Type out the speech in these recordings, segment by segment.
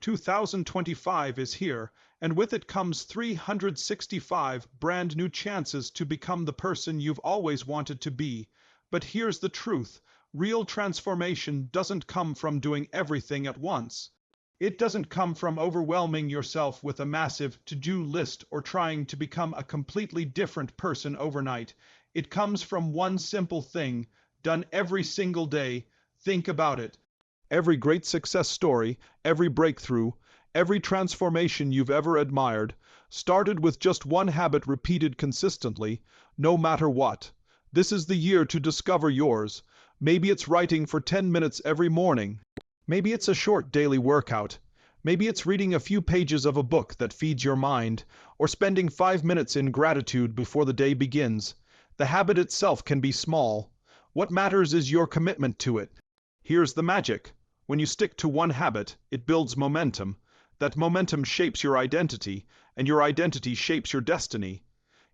2025 is here, and with it comes 365 brand new chances to become the person you've always wanted to be. But here's the truth. Real transformation doesn't come from doing everything at once. It doesn't come from overwhelming yourself with a massive to-do list or trying to become a completely different person overnight. It comes from one simple thing, done every single day. Think about it. Every great success story, every breakthrough, every transformation you've ever admired, started with just one habit repeated consistently, no matter what. This is the year to discover yours. Maybe it's writing for 10 minutes every morning. Maybe it's a short daily workout. Maybe it's reading a few pages of a book that feeds your mind, or spending 5 minutes in gratitude before the day begins. The habit itself can be small. What matters is your commitment to it. Here's the magic. When you stick to one habit, it builds momentum. That momentum shapes your identity, and your identity shapes your destiny.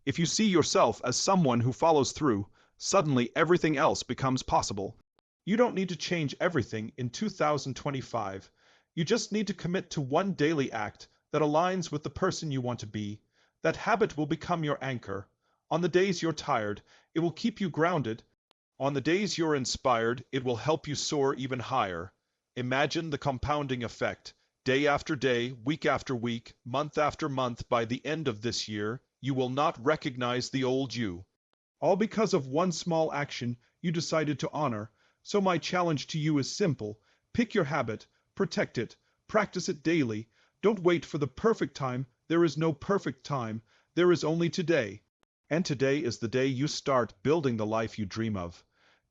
If you see yourself as someone who follows through, suddenly everything else becomes possible. You don't need to change everything in 2025. You just need to commit to one daily act that aligns with the person you want to be. That habit will become your anchor. On the days you're tired, it will keep you grounded. On the days you're inspired, it will help you soar even higher. Imagine the compounding effect. Day after day, week after week, month after month, by the end of this year, you will not recognize the old you. All because of one small action you decided to honor. So my challenge to you is simple. Pick your habit, protect it, practice it daily. Don't wait for the perfect time. There is no perfect time. There is only today. And today is the day you start building the life you dream of.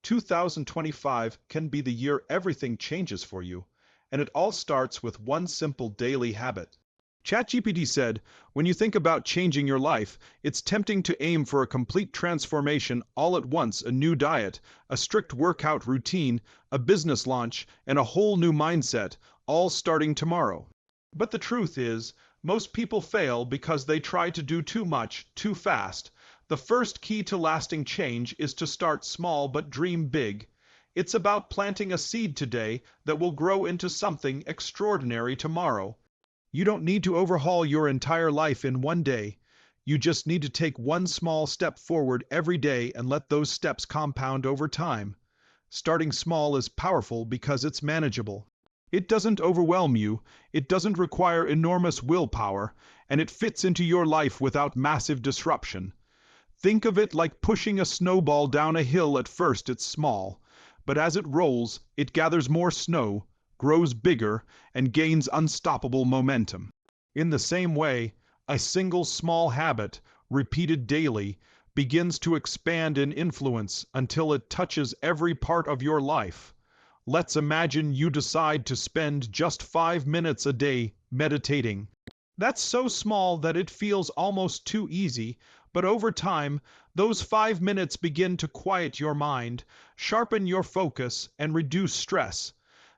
2025 can be the year everything changes for you, and it all starts with one simple daily habit. ChatGPT said, when you think about changing your life, it's tempting to aim for a complete transformation all at once, a new diet, a strict workout routine, a business launch, and a whole new mindset, all starting tomorrow. But the truth is, most people fail because they try to do too much, too fast. The first key to lasting change is to start small but dream big. It's about planting a seed today that will grow into something extraordinary tomorrow. You don't need to overhaul your entire life in one day. You just need to take one small step forward every day and let those steps compound over time. Starting small is powerful because it's manageable. It doesn't overwhelm you, it doesn't require enormous willpower, and it fits into your life without massive disruption. Think of it like pushing a snowball down a hill. At first it's small, but as it rolls, it gathers more snow, grows bigger, and gains unstoppable momentum. In the same way, a single small habit, repeated daily, begins to expand in influence until it touches every part of your life. Let's imagine you decide to spend just 5 minutes a day meditating. That's so small that it feels almost too easy, but over time, those 5 minutes begin to quiet your mind, sharpen your focus, and reduce stress.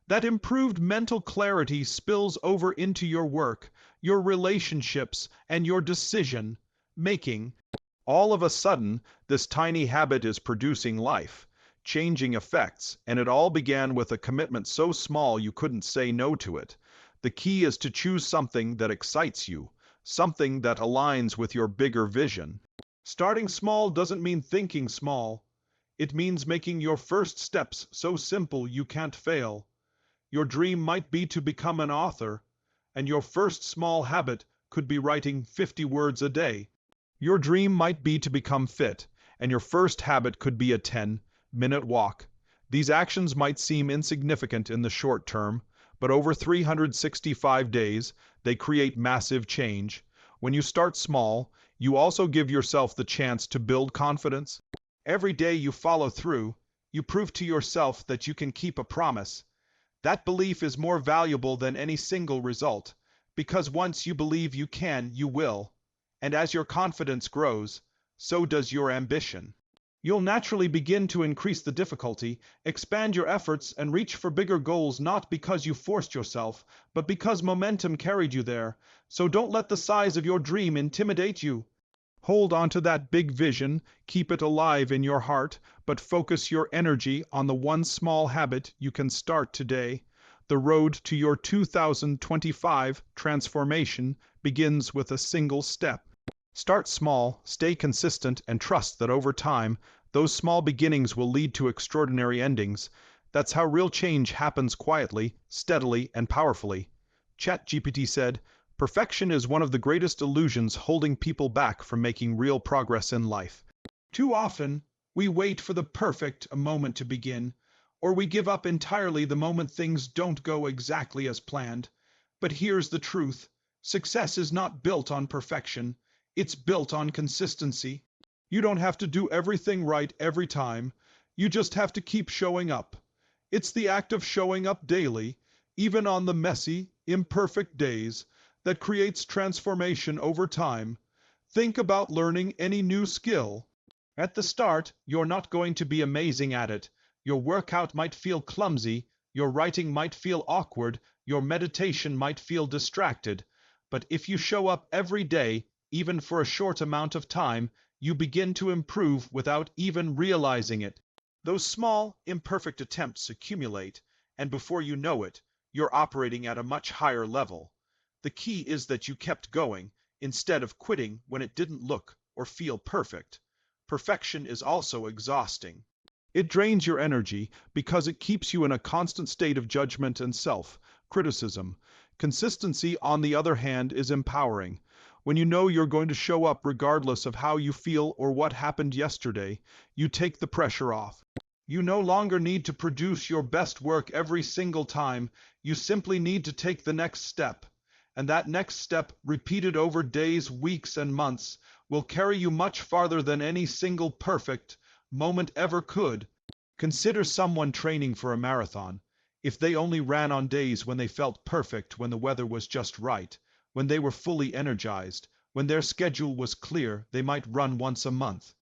That improved mental clarity spills over into your work, your relationships, and your decision making. All of a sudden, this tiny habit is producing life, changing effects, and it all began with a commitment so small you couldn't say no to it. The key is to choose something that excites you, something that aligns with your bigger vision. Starting small doesn't mean thinking small. It means making your first steps so simple you can't fail. Your dream might be to become an author, and your first small habit could be writing 50 words a day. Your dream might be to become fit, and your first habit could be a 10-minute walk. These actions might seem insignificant in the short term, but over 365 days, they create massive change. When you start small, you also give yourself the chance to build confidence. Every day you follow through, you prove to yourself that you can keep a promise. That belief is more valuable than any single result, because once you believe you can, you will. And as your confidence grows, so does your ambition. You'll naturally begin to increase the difficulty, expand your efforts, and reach for bigger goals, not because you forced yourself, but because momentum carried you there. So don't let the size of your dream intimidate you. Hold on to that big vision, keep it alive in your heart, but focus your energy on the one small habit you can start today. The road to your 2025 transformation begins with a single step. Start small, stay consistent, and trust that over time, those small beginnings will lead to extraordinary endings. That's how real change happens quietly, steadily, and powerfully. ChatGPT said, "Perfection is one of the greatest illusions holding people back from making real progress in life." Too often, we wait for the perfect moment to begin, or we give up entirely the moment things don't go exactly as planned. But here's the truth. Success is not built on perfection. It's built on consistency. You don't have to do everything right every time. You just have to keep showing up. It's the act of showing up daily, even on the messy, imperfect days, that creates transformation over time. Think about learning any new skill. At the start, you're not going to be amazing at it. Your workout might feel clumsy, your writing might feel awkward, your meditation might feel distracted. But if you show up every day, even for a short amount of time, you begin to improve without even realizing it. Those small, imperfect attempts accumulate, and before you know it, you're operating at a much higher level. The key is that you kept going, instead of quitting when it didn't look or feel perfect. Perfection is also exhausting. It drains your energy because it keeps you in a constant state of judgment and self-criticism. Consistency, on the other hand, is empowering. When you know you're going to show up regardless of how you feel or what happened yesterday, you take the pressure off. You no longer need to produce your best work every single time. You simply need to take the next step. And that next step, repeated over days, weeks, and months, will carry you much farther than any single perfect moment ever could. Consider someone training for a marathon. If they only ran on days when they felt perfect, when the weather was just right, when they were fully energized, when their schedule was clear, they might run once a month.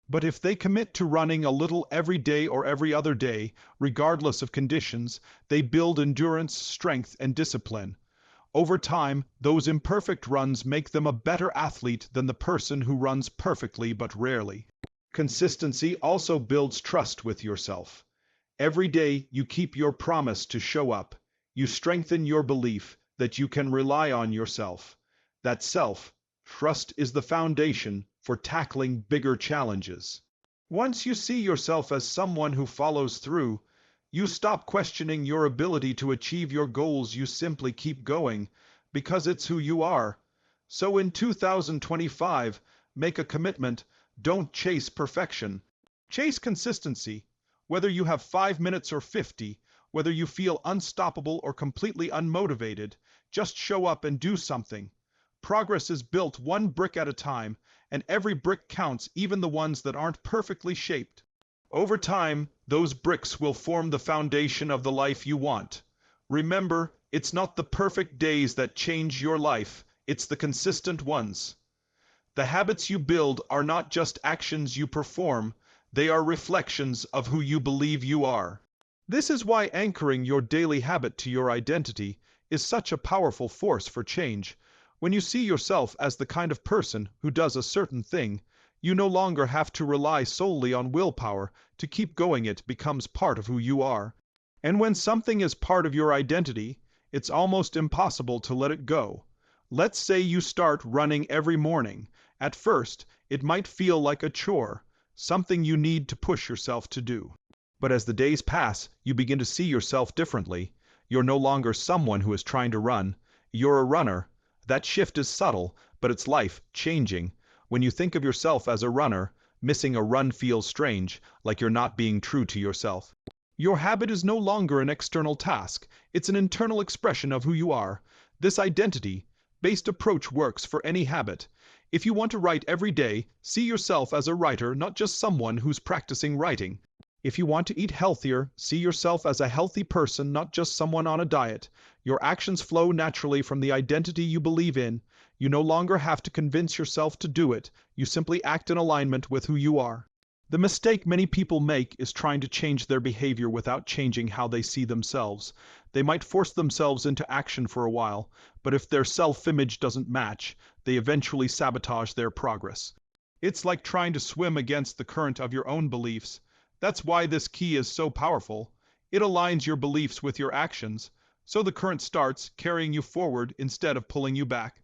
But if they commit to running a little every day or every other day, regardless of conditions, they build endurance, strength, and discipline. Over time, those imperfect runs make them a better athlete than the person who runs perfectly but rarely. Consistency also builds trust with yourself. Every day you keep your promise to show up. You strengthen your belief that you can rely on yourself. That self-trust is the foundation for tackling bigger challenges. Once you see yourself as someone who follows through, you stop questioning your ability to achieve your goals. You simply keep going because it's who you are. So in 2025, make a commitment. Don't chase perfection. Chase consistency. Whether you have 5 minutes or 50, whether you feel unstoppable or completely unmotivated, just show up and do something. Progress is built one brick at a time, and every brick counts, even the ones that aren't perfectly shaped. Over time, those bricks will form the foundation of the life you want. Remember, it's not the perfect days that change your life, it's the consistent ones. The habits you build are not just actions you perform, they are reflections of who you believe you are. This is why anchoring your daily habit to your identity is such a powerful force for change. When you see yourself as the kind of person who does a certain thing, you no longer have to rely solely on willpower to keep going. It becomes part of who you are. And when something is part of your identity, it's almost impossible to let it go. Let's say you start running every morning. At first, it might feel like a chore, something you need to push yourself to do. But as the days pass, you begin to see yourself differently. You're no longer someone who is trying to run. You're a runner. That shift is subtle, but it's life-changing. When you think of yourself as a runner, missing a run feels strange, like you're not being true to yourself. Your habit is no longer an external task. It's an internal expression of who you are. This identity-based approach works for any habit. If you want to write every day, see yourself as a writer, not just someone who's practicing writing. If you want to eat healthier, see yourself as a healthy person, not just someone on a diet. Your actions flow naturally from the identity you believe in. You no longer have to convince yourself to do it. You simply act in alignment with who you are. The mistake many people make is trying to change their behavior without changing how they see themselves. They might force themselves into action for a while, but if their self-image doesn't match, they eventually sabotage their progress. It's like trying to swim against the current of your own beliefs. That's why this key is so powerful. It aligns your beliefs with your actions. so the current starts carrying you forward instead of pulling you back.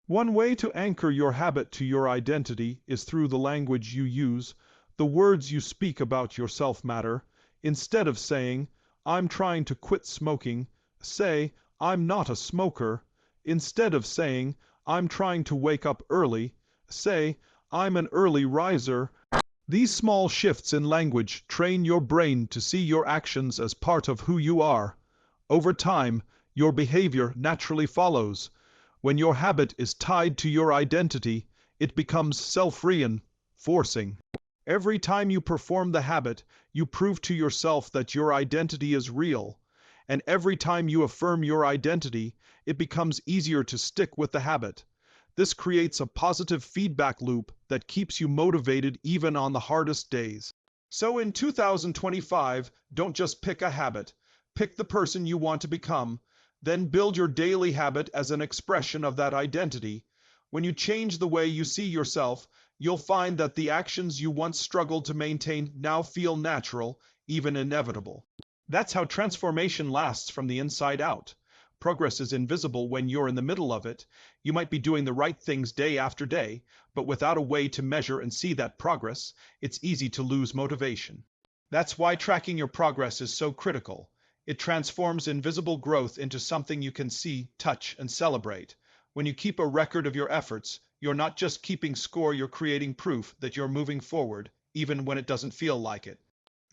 One way to anchor your habit to your identity is through the language you use. The words you speak about yourself matter. Instead of saying, "I'm trying to quit smoking," say, "I'm not a smoker." Instead of saying, "I'm trying to wake up early," say, "I'm an early riser." These small shifts in language train your brain to see your actions as part of who you are. Over time, your behavior naturally follows. When your habit is tied to your identity, it becomes self-reinforcing. Every time you perform the habit, you prove to yourself that your identity is real. And every time you affirm your identity, it becomes easier to stick with the habit. This creates a positive feedback loop that keeps you motivated even on the hardest days. So in 2025, don't just pick a habit. Pick the person you want to become. Then build your daily habit as an expression of that identity. When you change the way you see yourself, you'll find that the actions you once struggled to maintain now feel natural, even inevitable. That's how transformation lasts from the inside out. Progress is invisible when you're in the middle of it. You might be doing the right things day after day, but without a way to measure and see that progress, it's easy to lose motivation. That's why tracking your progress is so critical. It transforms invisible growth into something you can see, touch, and celebrate. When you keep a record of your efforts, you're not just keeping score, you're creating proof that you're moving forward, even when it doesn't feel like it.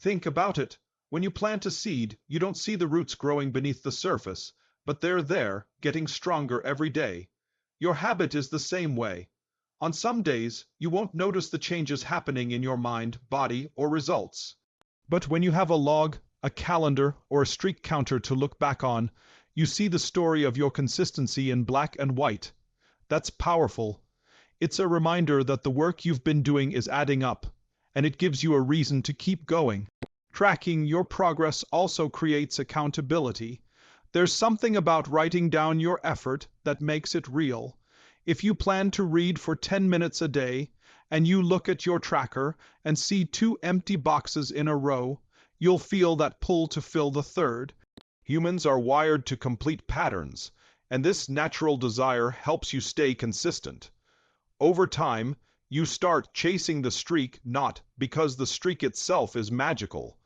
Think about it. When you plant a seed, you don't see the roots growing beneath the surface, but they're there, getting stronger every day. Your habit is the same way. On some days, you won't notice the changes happening in your mind, body, or results. But when you have a log, a calendar, or a streak counter to look back on, you see the story of your consistency in black and white. That's powerful. It's a reminder that the work you've been doing is adding up, and it gives you a reason to keep going. Tracking your progress also creates accountability. There's something about writing down your effort that makes it real. If you plan to read for 10 minutes a day, and you look at your tracker and see 2 empty boxes in a row, you'll feel that pull to fill the third. Humans are wired to complete patterns, and this natural desire helps you stay consistent. Over time, you start chasing the streak not because the streak itself is magical,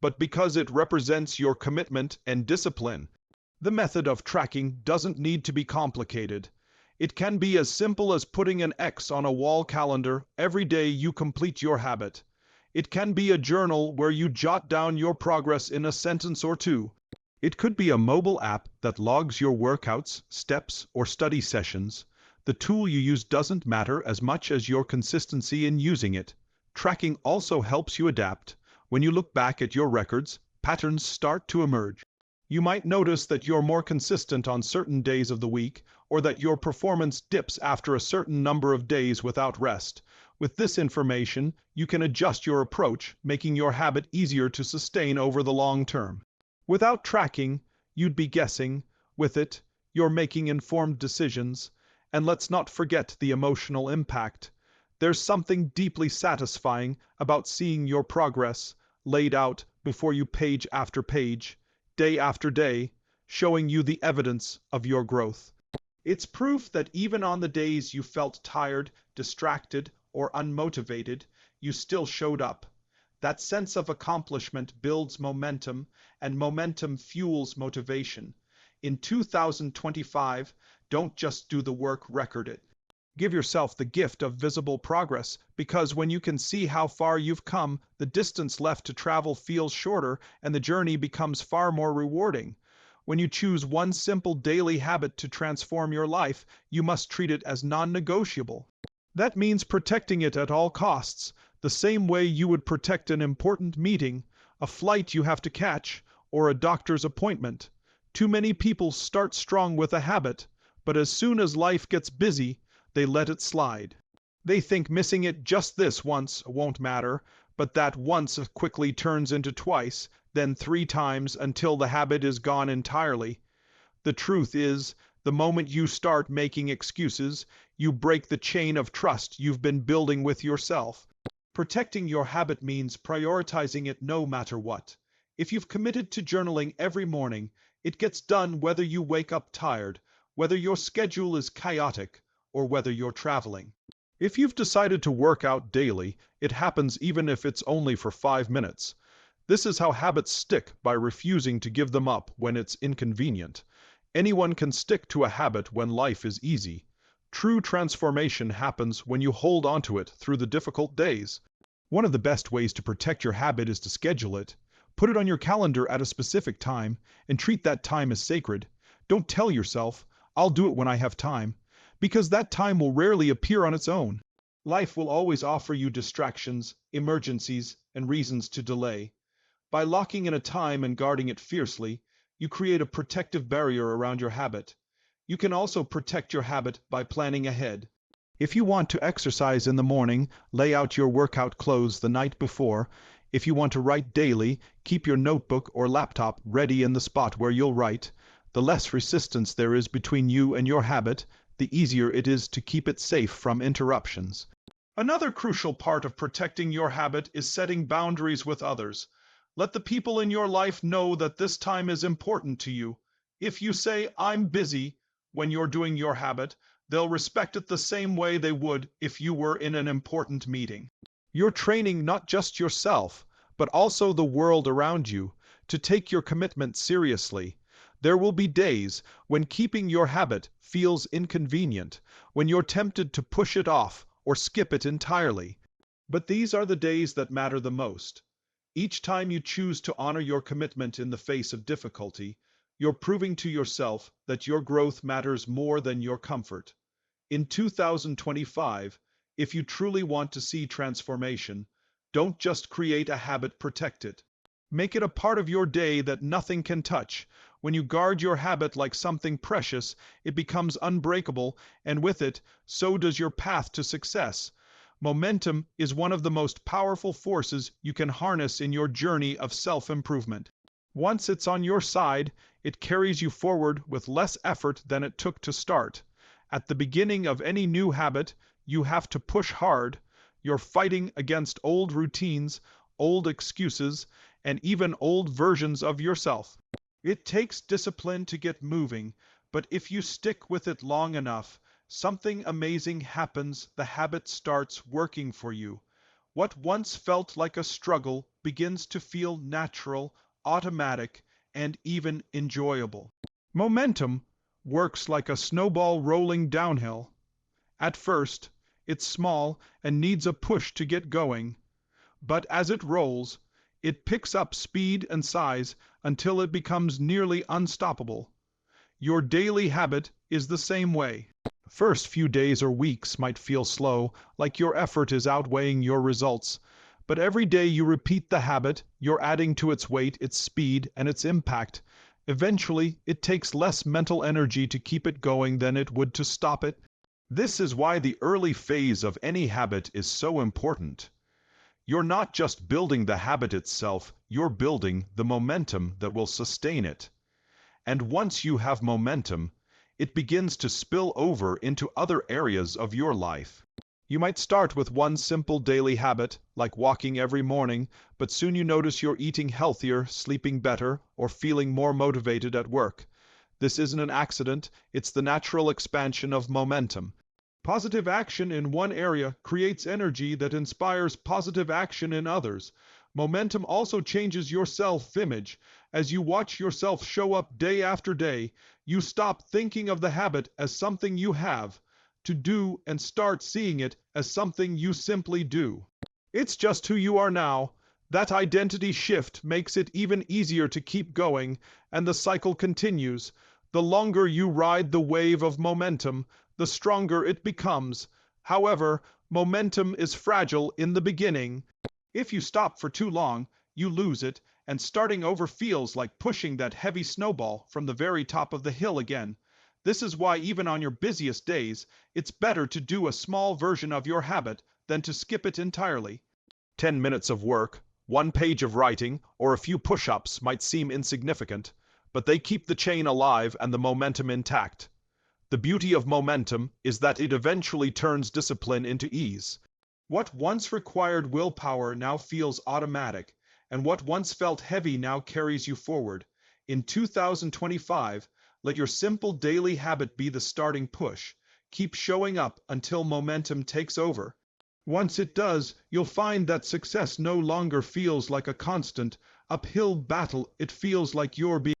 but because it represents your commitment and discipline. The method of tracking doesn't need to be complicated. It can be as simple as putting an X on a wall calendar every day you complete your habit. It can be a journal where you jot down your progress in a sentence or two. It could be a mobile app that logs your workouts, steps, or study sessions. The tool you use doesn't matter as much as your consistency in using it. Tracking also helps you adapt. When you look back at your records, patterns start to emerge. You might notice that you're more consistent on certain days of the week, or that your performance dips after a certain number of days without rest. With this information, you can adjust your approach, making your habit easier to sustain over the long term. Without tracking, you'd be guessing. With it, you're making informed decisions. And let's not forget the emotional impact. There's something deeply satisfying about seeing your progress laid out before you page after page, day after day, showing you the evidence of your growth. It's proof that even on the days you felt tired, distracted, or unmotivated, you still showed up. That sense of accomplishment builds momentum, and momentum fuels motivation. In 2025, don't just do the work, record it. Give yourself the gift of visible progress, because when you can see how far you've come, the distance left to travel feels shorter and the journey becomes far more rewarding. When you choose one simple daily habit to transform your life, you must treat it as non-negotiable. That means protecting it at all costs, the same way you would protect an important meeting, a flight you have to catch, or a doctor's appointment. Too many people start strong with a habit, but as soon as life gets busy, they let it slide. They think missing it just this once won't matter, but that once quickly turns into twice, then 3 times until the habit is gone entirely. The truth is, the moment you start making excuses, you break the chain of trust you've been building with yourself. Protecting your habit means prioritizing it no matter what. If you've committed to journaling every morning, It gets done whether you wake up tired, whether your schedule is chaotic, or whether you're traveling. If you've decided to work out daily, it happens even if it's only for 5 minutes. This is how habits stick, by refusing to give them up when it's inconvenient. Anyone can stick to a habit when life is easy. True transformation happens when you hold onto it through the difficult days. One of the best ways to protect your habit is to schedule it. Put it on your calendar at a specific time and treat that time as sacred. Don't tell yourself, "I'll do it when I have time," because that time will rarely appear on its own. Life will always offer you distractions, emergencies, and reasons to delay. By locking in a time and guarding it fiercely, you create a protective barrier around your habit. You can also protect your habit by planning ahead. If you want to exercise in the morning, lay out your workout clothes the night before. If you want to write daily, keep your notebook or laptop ready in the spot where you'll write. The less resistance there is between you and your habit, the easier it is to keep it safe from interruptions. Another crucial part of protecting your habit is setting boundaries with others. Let the people in your life know that this time is important to you. If you say, "I'm busy," when you're doing your habit, they'll respect it the same way they would if you were in an important meeting. You're training not just yourself, but also the world around you to take your commitment seriously. There will be days when keeping your habit feels inconvenient, when you're tempted to push it off or skip it entirely. But these are the days that matter the most. Each time you choose to honor your commitment in the face of difficulty, you're proving to yourself that your growth matters more than your comfort. In 2025, if you truly want to see transformation, don't just create a habit, protect it. Make it a part of your day that nothing can touch. When you guard your habit like something precious, it becomes unbreakable, and with it, so does your path to success. Momentum is one of the most powerful forces you can harness in your journey of self-improvement. Once it's on your side, it carries you forward with less effort than it took to start. At the beginning of any new habit, you have to push hard. You're fighting against old routines, old excuses, and even old versions of yourself. It takes discipline to get moving, but if you stick with it long enough, something amazing happens. The habit starts working for you. What once felt like a struggle begins to feel natural, automatic, and even enjoyable. Momentum works like a snowball rolling downhill. At first, it's small and needs a push to get going, but as it rolls, it picks up speed and size until it becomes nearly unstoppable. Your daily habit is the same way. First few days or weeks might feel slow, like your effort is outweighing your results. But every day you repeat the habit, you're adding to its weight, its speed, and its impact. Eventually, it takes less mental energy to keep it going than it would to stop it. This is why the early phase of any habit is so important. You're not just building the habit itself, you're building the momentum that will sustain it. And once you have momentum, it begins to spill over into other areas of your life. You might start with one simple daily habit, like walking every morning, but soon you notice you're eating healthier, sleeping better, or feeling more motivated at work. This isn't an accident, it's the natural expansion of momentum. Positive action in one area creates energy that inspires positive action in others. Momentum also changes your self-image. As you watch yourself show up day after day, you stop thinking of the habit as something you have to do and start seeing it as something you simply do. It's just who you are now. That identity shift makes it even easier to keep going, and the cycle continues. The longer you ride the wave of momentum, the stronger it becomes. However, momentum is fragile in the beginning. If you stop for too long, you lose it, and starting over feels like pushing that heavy snowball from the very top of the hill again. This is why even on your busiest days, it's better to do a small version of your habit than to skip it entirely. 10 minutes of work, 1 page of writing, or a few push-ups might seem insignificant, but they keep the chain alive and the momentum intact. The beauty of momentum is that it eventually turns discipline into ease. What once required willpower now feels automatic, and what once felt heavy now carries you forward. In 2025, let your simple daily habit be the starting push. Keep showing up until momentum takes over. Once it does, you'll find that success no longer feels like a constant, uphill battle. It feels like you're being